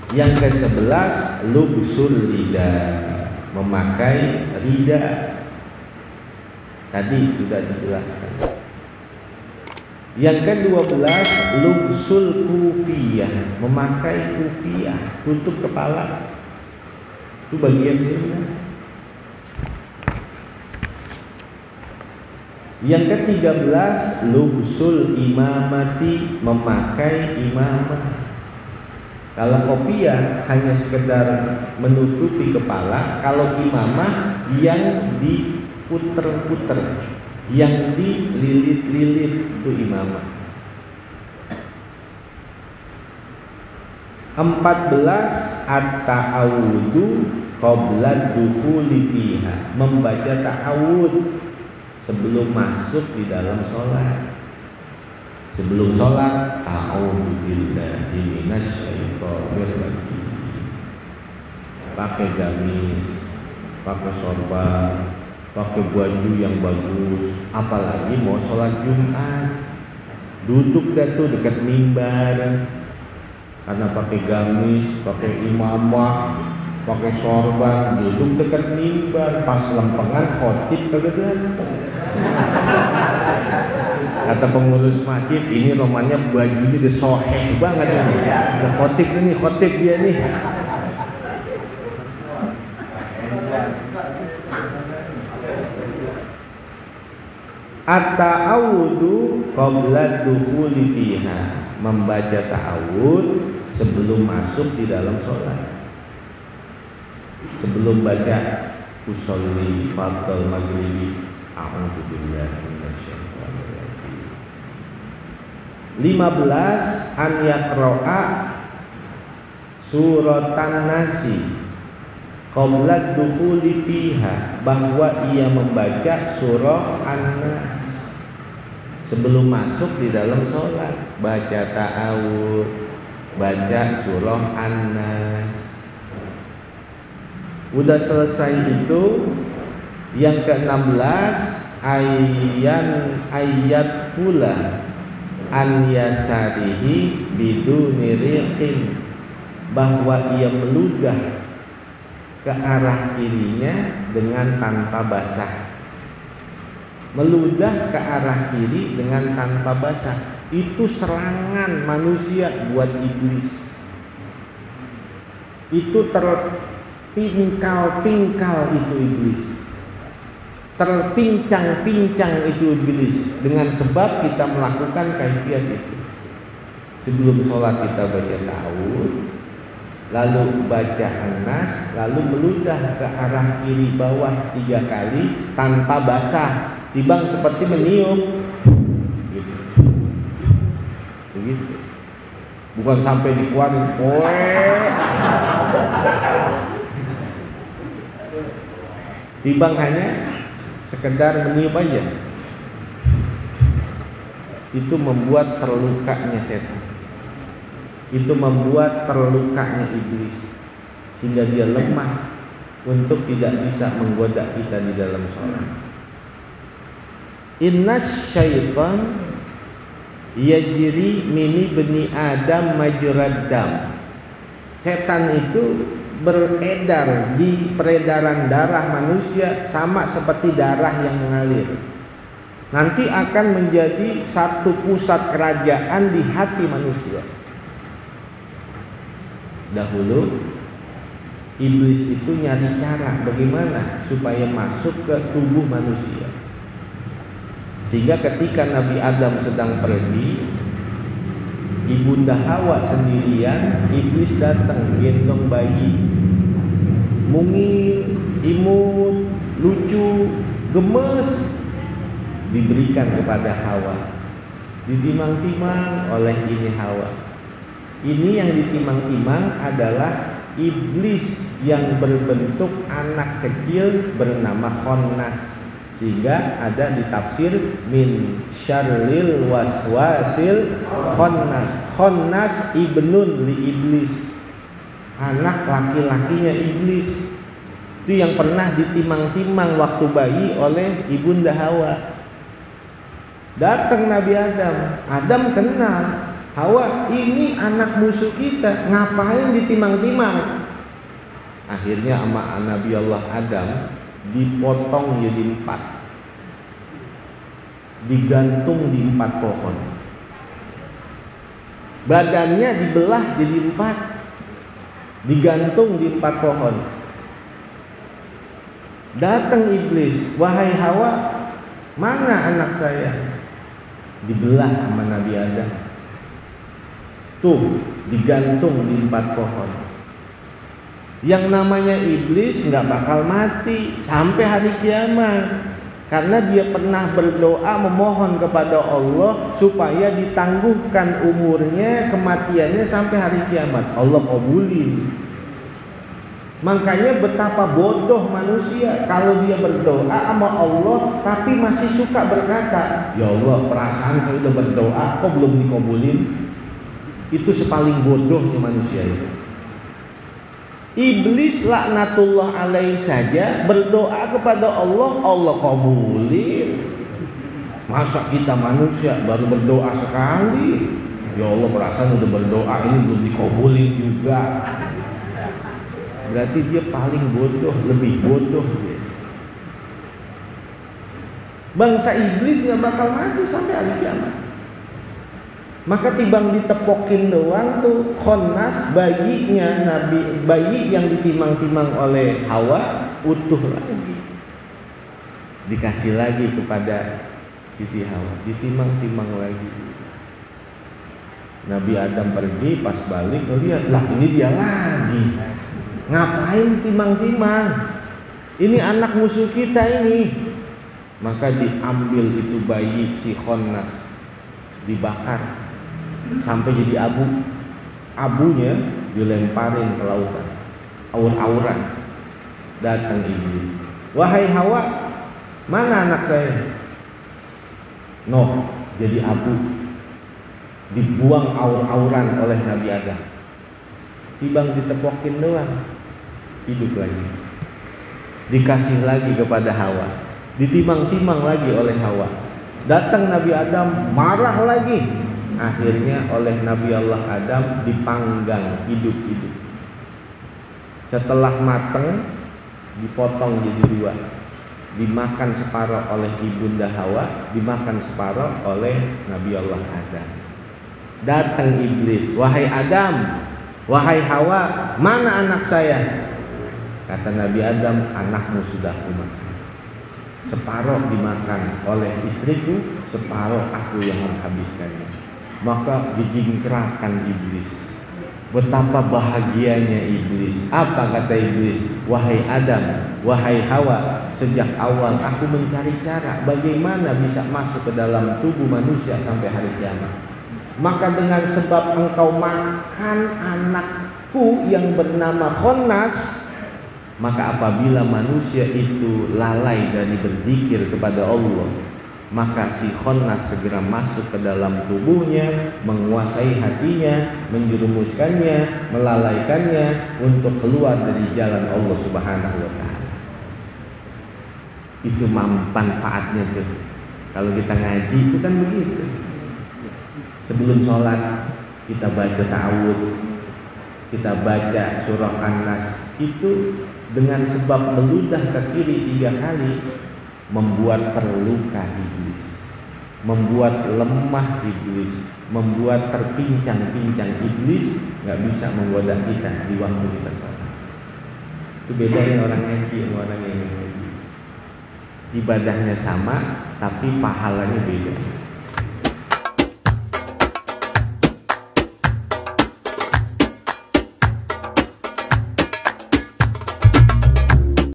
Yang ke-11 lubsul rida, memakai rida. Tadi sudah dijelaskan. Yang ke-12 lubsul kufiyah, memakai kufiyah, tutup kepala. Itu bagian sini. Yang ke-13 lubsul imamati, memakai imamah. Kalau kopiah hanya sekedar menutupi kepala, kalau imamah yang diputer-puter, yang dililit-lilit, itu imamah. 14 at-ta'awudu qabla dukhuli fiha, membaca ta'awud sebelum masuk di dalam sholat. Sebelum sholat, a'udzubillahi minasyaitonir rajim. Pakai gamis, pakai sorban, pakai baju yang bagus. Apalagi mau sholat Jumat, duduk dah tuh dekat mimbar. Karena pakai gamis, pakai imamah, pakai sorban, duduk dekat mimbar. Pas lempengan khotib kagak datang. Kata pengurus masjid, ini romannya bajunya udah soheh banget ini. Udah khotib dia nih. At-ta'awudu qabla dukhuli fiha, membaca ta'awud sebelum masuk di dalam sholat. Sebelum baca usolli fardal maghribi, a'udzubillahi minasyaitonir rajim. 15 an yaqra'a suratan nasi qabla dukhuli fiha, bahwa ia membaca surah An-Nas sebelum masuk di dalam sholat. Baca ta'awud, baca surah An-Nas. Udah selesai itu, yang ke-16 ayat pula an yasarihi biduni riqin, bahwa ia meludah ke arah kirinya dengan tanpa basah. Meludah ke arah kiri dengan tanpa basah, itu serangan manusia buat iblis. Itu terpingkal-pingkal itu iblis, terpincang-pincang itu iblis, dengan sebab kita melakukan kaifiat itu. Sebelum sholat kita baca ta'awud, lalu baca An-Nas, lalu meludah ke arah kiri bawah 3 kali tanpa basah, timbang seperti meniup gitu. Begitu. Bukan sampai dikeluarin, timbang hanya sekedar meniup aja. Itu membuat terlukanya setan, itu membuat terlukanya iblis, sehingga dia lemah untuk tidak bisa menggoda kita di dalam sholat. Innas syaitan yajri mini bani Adam majrad dam. Setan itu beredar di peredaran darah manusia sama seperti darah yang mengalir. Nanti akan menjadi satu pusat kerajaan di hati manusia. Dahulu iblis itu nyari cara bagaimana supaya masuk ke tubuh manusia, sehingga ketika Nabi Adam sedang pergi, Ibunda Hawa sendirian, iblis datang gendong bayi, mungil, imut, lucu, gemes, diberikan kepada Hawa, ditimang-timang oleh ini Hawa. Ini yang ditimang-timang adalah iblis yang berbentuk anak kecil bernama Khonnas, sehingga ada di tafsir min syarril waswasil Khonnas. Khonnas ibnun li iblis, anak laki-lakinya iblis. Itu yang pernah ditimang-timang waktu bayi oleh Ibunda Hawa. Datang Nabi Adam, Adam kenal, Hawa, ini anak musuh kita, ngapain ditimang-timang? Akhirnya sama Nabi Allah Adam dipotong jadi 4, digantung di 4 pohon. Badannya dibelah jadi 4, digantung di 4 pohon. Datang iblis, wahai Hawa, mana anak saya? Dibelah sama Nabi Adam. Tuh, digantung di 4 pohon. Yang namanya iblis nggak bakal mati sampai hari kiamat, karena dia pernah berdoa memohon kepada Allah supaya ditangguhkan umurnya, kematiannya sampai hari kiamat. Allah kabulin. Makanya betapa bodoh manusia kalau dia berdoa sama Allah tapi masih suka berkata, ya Allah, perasaan saya udah berdoa kok belum dikabulin. Itu sepaling bodohnya manusia itu. Iblis laknatullah alaih saja berdoa kepada Allah, Allah kabulin. Masa kita manusia baru berdoa sekali, ya Allah, perasaan udah berdoa ini belum dikabulin juga. Berarti dia paling bodoh, lebih bodoh dia. Bangsa iblis gak bakal mati sampai hari kiamat. Maka tibang ditepokin doang tuh Khonnas, bayinya Nabi, bayi yang ditimang-timang oleh Hawa utuh lagi, dikasih lagi kepada Siti Hawa, ditimang-timang lagi. Nabi Adam pergi, pas balik lihat, lah ini dia lagi. Ngapain timang-timang? Ini anak musuh kita ini. Maka diambil itu bayi si Khonnas, dibakar sampai jadi abu. Abunya dilemparin ke lautan, aur-auran. Datang iblis, wahai Hawa, mana anak saya? No, jadi abu, dibuang aur-auran oleh Nabi Adam. Tibang ditepokin doang, hidup lagi. Dikasih lagi kepada Hawa, ditimang-timang lagi oleh Hawa. Datang Nabi Adam, marah lagi. Akhirnya oleh Nabi Allah Adam dipanggang hidup-hidup. Setelah mateng, dipotong jadi 2, dimakan separuh oleh ibunda Hawa, dimakan separuh oleh Nabi Allah Adam. Datang iblis, wahai Adam, wahai Hawa, mana anak saya? Kata Nabi Adam, anakmu sudah kumakan. Separuh dimakan oleh istriku, separuh aku yang menghabiskannya. Maka dijingkrakkan iblis. Betapa bahagianya iblis. Apa kata iblis? Wahai Adam, wahai Hawa, sejak awal aku mencari cara bagaimana bisa masuk ke dalam tubuh manusia sampai hari kiamat. Maka dengan sebab engkau makan anakku yang bernama Khonnas, maka apabila manusia itu lalai dari berzikir kepada Allah, maka si Khonnas segera masuk ke dalam tubuhnya, menguasai hatinya, menjerumuskannya, melalaikannya untuk keluar dari jalan Allah Subhanahu wa ta'ala. Itu manfaatnya tuh. Kalau kita ngaji itu kan begitu. Sebelum sholat kita baca ta'awud, kita baca surah An-Nas. Itu dengan sebab meludah ke kiri 3 kali membuat terluka iblis, membuat lemah iblis, membuat terpincang-pincang iblis, nggak bisa menggoda kita di waktu kita sholat. Itu bedanya orang ngaji sama orang yang ngaji. Ibadahnya sama, tapi pahalanya beda.